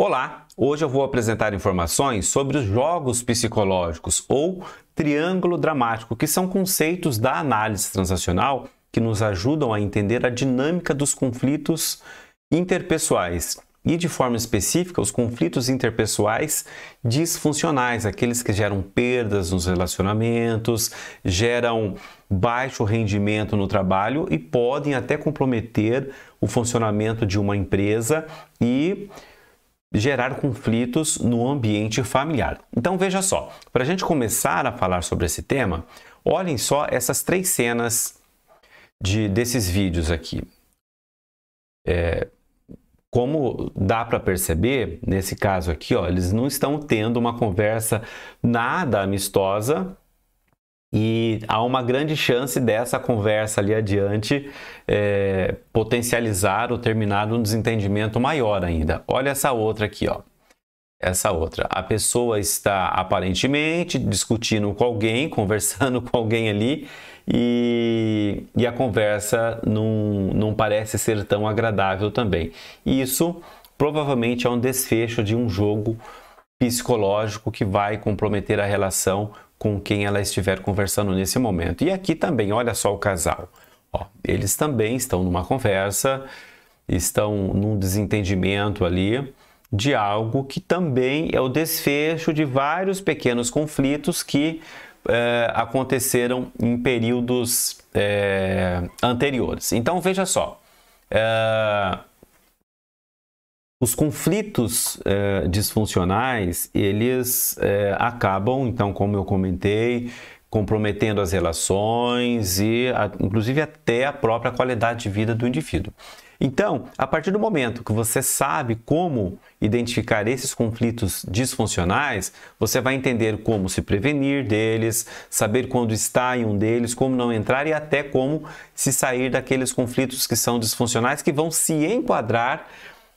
Olá, hoje eu vou apresentar informações sobre os jogos psicológicos ou triângulo dramático, que são conceitos da análise transacional que nos ajudam a entender a dinâmica dos conflitos interpessoais e, de forma específica, os conflitos interpessoais disfuncionais, aqueles que geram perdas nos relacionamentos, geram baixo rendimento no trabalho e podem até comprometer o funcionamento de uma empresa e gerar conflitos no ambiente familiar. Então veja só, para a gente começar a falar sobre esse tema, olhem só essas três cenas desses vídeos aqui. Como dá para perceber, nesse caso aqui, ó, eles não estão tendo uma conversa nada amistosa e há uma grande chance dessa conversa ali adiante potencializar ou terminar num desentendimento maior ainda. Olha essa outra aqui, ó. Essa outra. A pessoa está aparentemente discutindo com alguém, conversando com alguém ali e a conversa não parece ser tão agradável também. Isso provavelmente é um desfecho de um jogo psicológico que vai comprometer a relação com quem ela estiver conversando nesse momento. E aqui também, olha só o casal. Ó, eles também estão numa conversa, estão num desentendimento ali de algo que também é o desfecho de vários pequenos conflitos que aconteceram em períodos anteriores. Então, veja só. Os conflitos disfuncionais, eles acabam, então, como eu comentei, comprometendo as relações e, inclusive, até a própria qualidade de vida do indivíduo. Então, a partir do momento que você sabe como identificar esses conflitos disfuncionais, você vai entender como se prevenir deles, saber quando está em um deles, como não entrar e até como se sair daqueles conflitos que são disfuncionais, que vão se enquadrar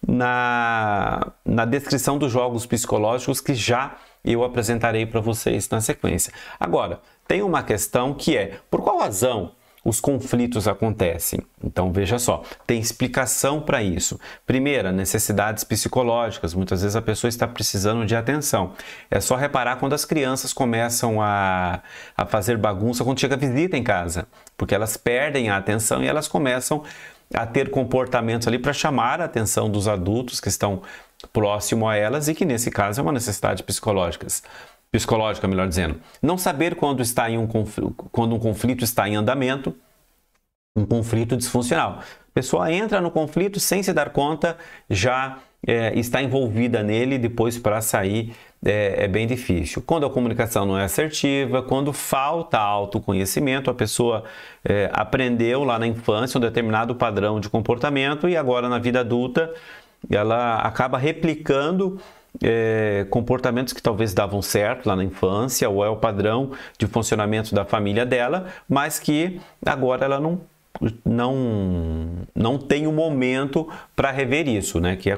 na descrição dos jogos psicológicos que já eu apresentarei para vocês na sequência. Agora, tem uma questão que é, por qual razão os conflitos acontecem? Então, veja só, tem explicação para isso. Primeira, necessidades psicológicas. Muitas vezes a pessoa está precisando de atenção. É só reparar quando as crianças começam a fazer bagunça quando chega visita em casa, porque elas perdem a atenção e elas começam a ter comportamentos ali para chamar a atenção dos adultos que estão próximo a elas e que nesse caso é uma necessidade psicológica, melhor dizendo. Não saber quando um conflito está em andamento, um conflito disfuncional. A pessoa entra no conflito sem se dar conta, já está envolvida nele, depois para sair é bem difícil. Quando a comunicação não é assertiva, quando falta autoconhecimento, a pessoa aprendeu lá na infância um determinado padrão de comportamento e agora na vida adulta ela acaba replicando comportamentos que talvez davam certo lá na infância ou é o padrão de funcionamento da família dela, mas que agora ela não tem um momento para rever isso, né? Que é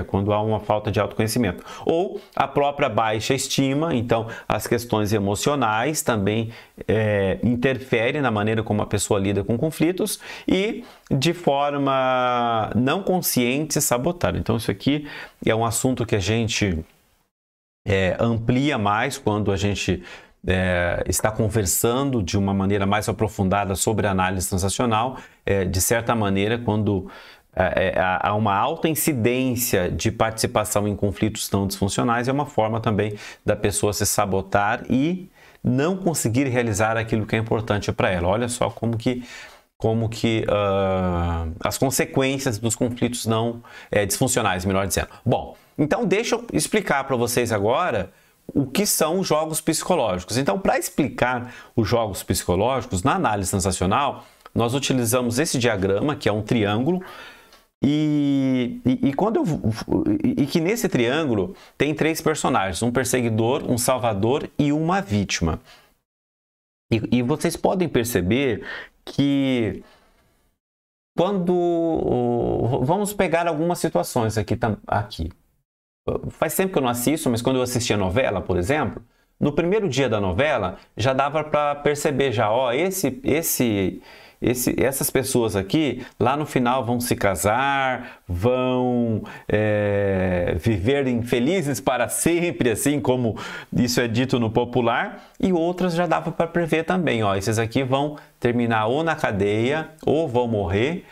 quando há uma falta de autoconhecimento. Ou a própria baixa estima, então as questões emocionais também interferem na maneira como a pessoa lida com conflitos e de forma não consciente sabotar. Então isso aqui é um assunto que a gente amplia mais quando a gente está conversando de uma maneira mais aprofundada sobre a análise transacional. De certa maneira, quando há uma alta incidência de participação em conflitos tão disfuncionais, é uma forma também da pessoa se sabotar e não conseguir realizar aquilo que é importante para ela. Olha só como que as consequências dos conflitos não disfuncionais, melhor dizendo. Bom, então deixa eu explicar para vocês agora o que são os jogos psicológicos. Então, para explicar os jogos psicológicos, na análise transacional, nós utilizamos esse diagrama, que é um triângulo, e que nesse triângulo tem três personagens, um perseguidor, um salvador e uma vítima. E vocês podem perceber que vamos pegar algumas situações aqui. Faz tempo que eu não assisto, mas quando eu assistia a novela, por exemplo, no primeiro dia da novela já dava para perceber já, ó, esse essas pessoas aqui, lá no final, vão se casar, vão viver felizes para sempre, assim como isso é dito no popular, e outras já dava para prever também. Ó, esses aqui vão terminar ou na cadeia, ou vão morrer,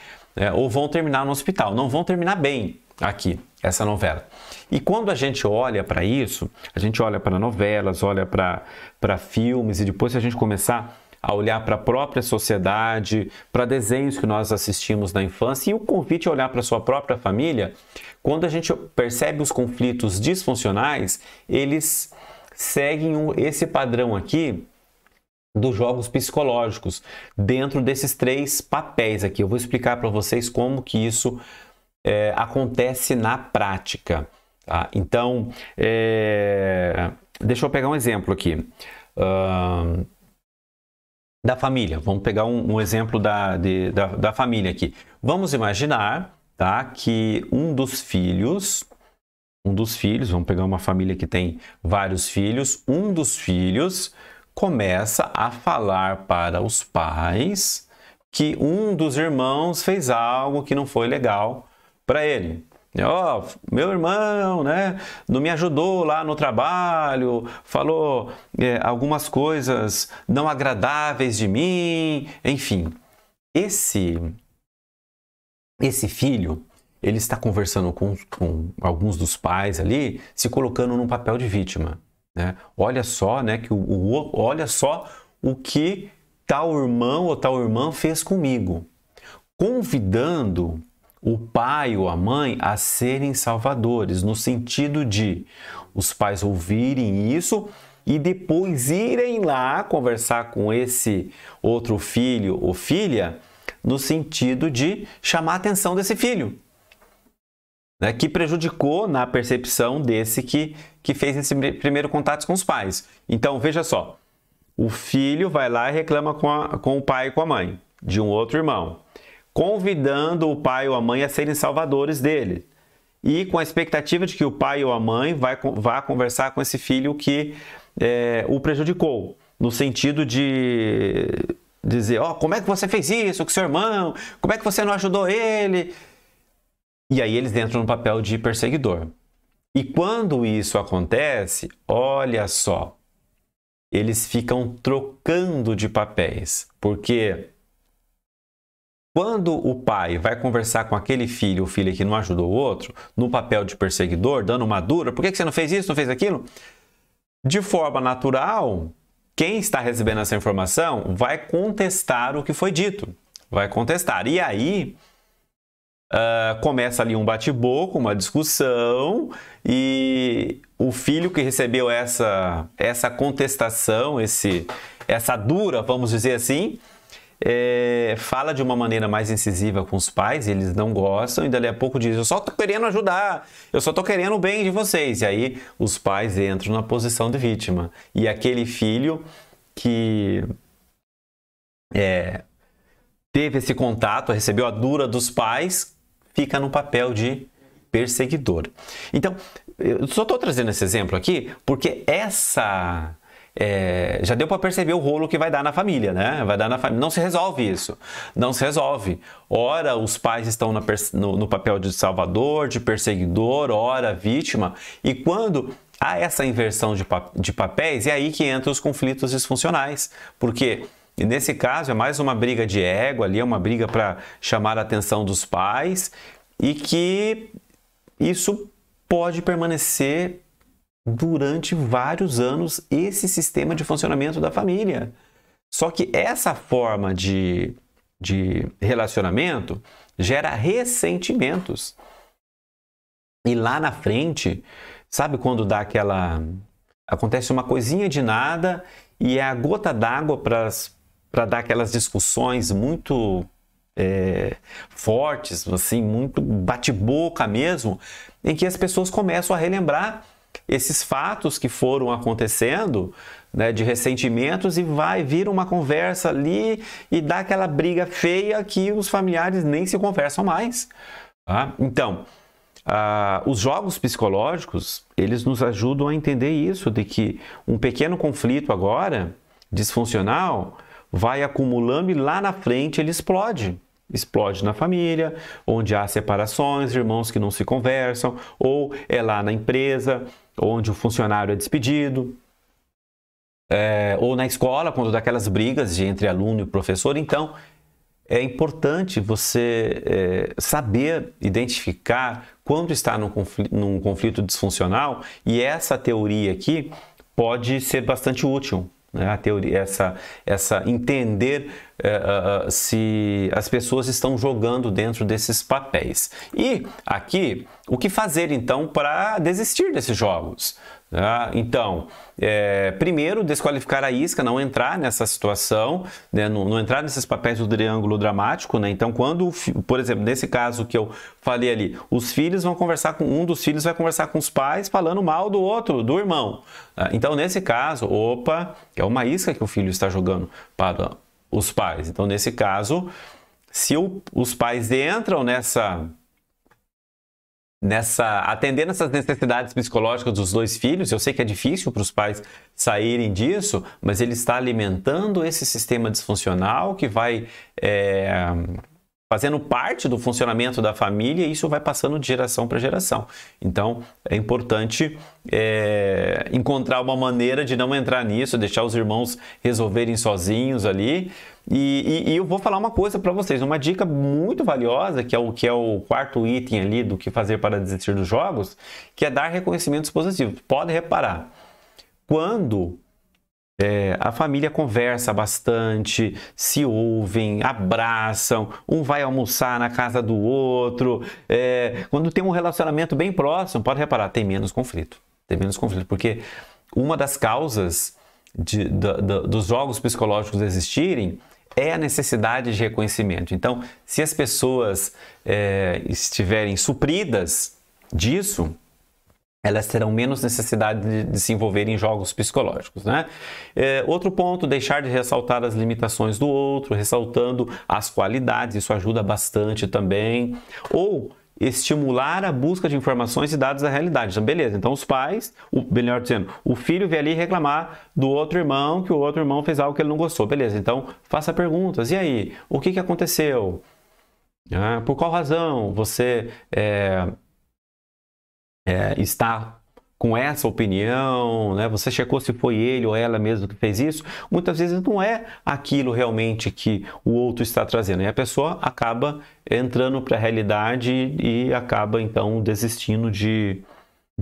ou vão terminar no hospital. Não vão terminar bem aqui, essa novela. E quando a gente olha para isso, a gente olha para novelas, olha para filmes, e depois se a gente começar a olhar para a própria sociedade, para desenhos que nós assistimos na infância, e o convite a olhar para a sua própria família, quando a gente percebe os conflitos disfuncionais, eles seguem esse padrão aqui dos jogos psicológicos, dentro desses 3 papéis aqui. Eu vou explicar para vocês como que isso acontece na prática. Tá? Então, deixa eu pegar um exemplo aqui. Da família. Vamos pegar um exemplo da família aqui. Vamos imaginar, tá, que um dos filhos, vamos pegar uma família que tem vários filhos, um dos filhos começa a falar para os pais que um dos irmãos fez algo que não foi legal para ele. Ó, meu irmão, né, não me ajudou lá no trabalho, falou algumas coisas não agradáveis de mim, enfim. Esse filho, ele está conversando com alguns dos pais ali, se colocando num papel de vítima, né? Olha só, né, que olha só o que tal irmão ou tal irmã fez comigo, convidando o pai ou a mãe a serem salvadores, no sentido de os pais ouvirem isso e depois irem lá conversar com esse outro filho ou filha, no sentido de chamar a atenção desse filho, né, que prejudicou na percepção desse que fez esse primeiro contato com os pais. Então, veja só, o filho vai lá e reclama com o pai e com a mãe de um outro irmão, convidando o pai ou a mãe a serem salvadores dele, e com a expectativa de que o pai ou a mãe vá conversar com esse filho que o prejudicou, no sentido de dizer, ó, como é que você fez isso com seu irmão? Como é que você não ajudou ele? E aí eles entram no papel de perseguidor. E quando isso acontece, olha só, eles ficam trocando de papéis, porque quando o pai vai conversar com aquele filho ou filha que não ajudou o outro, no papel de perseguidor, dando uma dura, por que você não fez isso, não fez aquilo? De forma natural, quem está recebendo essa informação vai contestar o que foi dito. Vai contestar. E aí, começa ali um bate-boca, uma discussão, e o filho que recebeu essa contestação, essa dura, vamos dizer assim, fala de uma maneira mais incisiva com os pais, eles não gostam, e dali a pouco diz, eu só estou querendo ajudar, eu só estou querendo o bem de vocês. E aí os pais entram na posição de vítima. E aquele filho que teve esse contato, recebeu a dura dos pais, fica no papel de perseguidor. Então, eu só estou trazendo esse exemplo aqui porque já deu para perceber o rolo que vai dar na família, né? Vai dar na família. Não se resolve isso. Não se resolve. Ora, os pais estão no papel de salvador, de perseguidor, ora, vítima. E quando há essa inversão de papéis, é aí que entram os conflitos disfuncionais. Porque, nesse caso, é mais uma briga de ego ali, é uma briga para chamar a atenção dos pais, e que isso pode permanecer durante vários anos, esse sistema de funcionamento da família. Só que essa forma de relacionamento gera ressentimentos. E lá na frente, sabe quando dá acontece uma coisinha de nada e é a gota d'água para dar aquelas discussões muito fortes, assim, muito bate-boca mesmo, em que as pessoas começam a relembrar esses fatos que foram acontecendo, né, de ressentimentos, e vira uma conversa ali e dá aquela briga feia que os familiares nem se conversam mais. Tá? Então, os jogos psicológicos, eles nos ajudam a entender isso, de que um pequeno conflito agora, disfuncional, vai acumulando e lá na frente ele explode. Explode na família, onde há separações, irmãos que não se conversam, ou é lá na empresa, onde o funcionário é despedido, ou na escola, quando dá aquelas brigas entre aluno e professor. Então, é importante você saber identificar quando está num conflito disfuncional, e essa teoria aqui pode ser bastante útil. A teoria, entender se as pessoas estão jogando dentro desses papéis. E aqui, o que fazer então para desistir desses jogos? Então, primeiro, desqualificar a isca, não entrar nessa situação, né? Não entrar nesses papéis do triângulo dramático, né? Então, quando, por exemplo, nesse caso que eu falei ali, os filhos vão conversar com um dos filhos vai conversar com os pais falando mal do outro, do irmão. Então, nesse caso, é uma isca que o filho está jogando para os pais. Então, nesse caso, se os pais entram atendendo essas necessidades psicológicas dos dois filhos, eu sei que é difícil para os pais saírem disso, mas ele está alimentando esse sistema disfuncional que vai fazendo parte do funcionamento da família, e isso vai passando de geração para geração. Então, é importante encontrar uma maneira de não entrar nisso, deixar os irmãos resolverem sozinhos ali. E eu vou falar uma coisa para vocês, uma dica muito valiosa, que é o quarto item ali do que fazer para desistir dos jogos, que é dar reconhecimentos positivos. Pode reparar, quando a família conversa bastante, se ouvem, abraçam, um vai almoçar na casa do outro, quando tem um relacionamento bem próximo, pode reparar, tem menos conflito. Tem menos conflito, porque uma das causas dos jogos psicológicos existirem é a necessidade de reconhecimento. Então, se as pessoas estiverem supridas disso, elas terão menos necessidade de se envolver em jogos psicológicos, né? Outro ponto, deixar de ressaltar as limitações do outro, ressaltando as qualidades, isso ajuda bastante também. Ou estimular a busca de informações e dados da realidade. Então, beleza, então os pais, melhor dizendo, o filho vem ali reclamar do outro irmão, que o outro irmão fez algo que ele não gostou. Beleza, então faça perguntas. E aí, o que aconteceu? Por qual razão você está com essa opinião, né? Você checou se foi ele ou ela mesmo que fez isso? Muitas vezes não é aquilo realmente que o outro está trazendo. E a pessoa acaba entrando para a realidade e acaba, então, desistindo de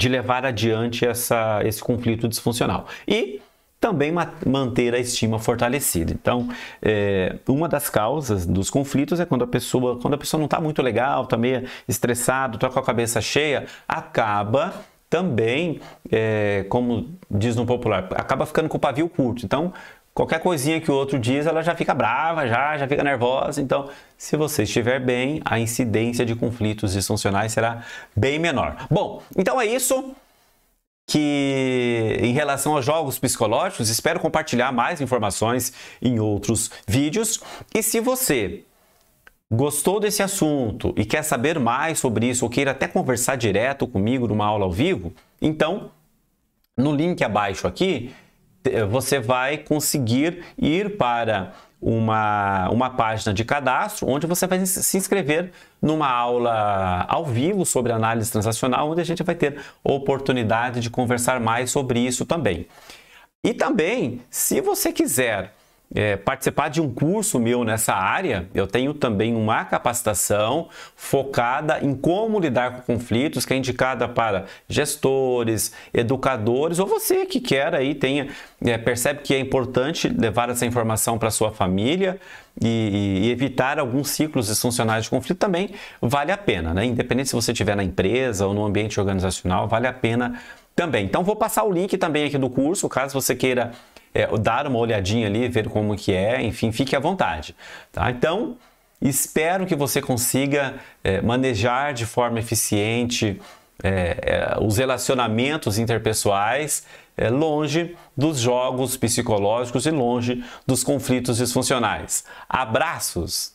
levar adiante esse conflito disfuncional. E também manter a estima fortalecida. Então, uma das causas dos conflitos é quando a pessoa não está muito legal, está meio estressado, está com a cabeça cheia, acaba também, como diz no popular, acaba ficando com o pavio curto. Então, qualquer coisinha que o outro diz, ela já fica brava, já fica nervosa. Então, se você estiver bem, a incidência de conflitos disfuncionais será bem menor. Bom, então é isso que em relação aos jogos psicológicos. Espero compartilhar mais informações em outros vídeos. E se você gostou desse assunto e quer saber mais sobre isso, ou queira até conversar direto comigo numa aula ao vivo, então, no link abaixo aqui, você vai conseguir ir para uma página de cadastro, onde você vai se inscrever numa aula ao vivo sobre análise transacional, onde a gente vai ter oportunidade de conversar mais sobre isso também. E também, se você quiser participar de um curso meu nessa área, eu tenho também uma capacitação focada em como lidar com conflitos, que é indicada para gestores, educadores, ou você que quer aí, percebe que é importante levar essa informação para a sua família e evitar alguns ciclos disfuncionais de conflito, também vale a pena, né? Independente se você estiver na empresa ou no ambiente organizacional, vale a pena também. Então, vou passar o link também aqui do curso, caso você queira dar uma olhadinha ali, ver como que é, enfim, fique à vontade. Tá? Então, espero que você consiga manejar de forma eficiente os relacionamentos interpessoais, longe dos jogos psicológicos e longe dos conflitos disfuncionais. Abraços!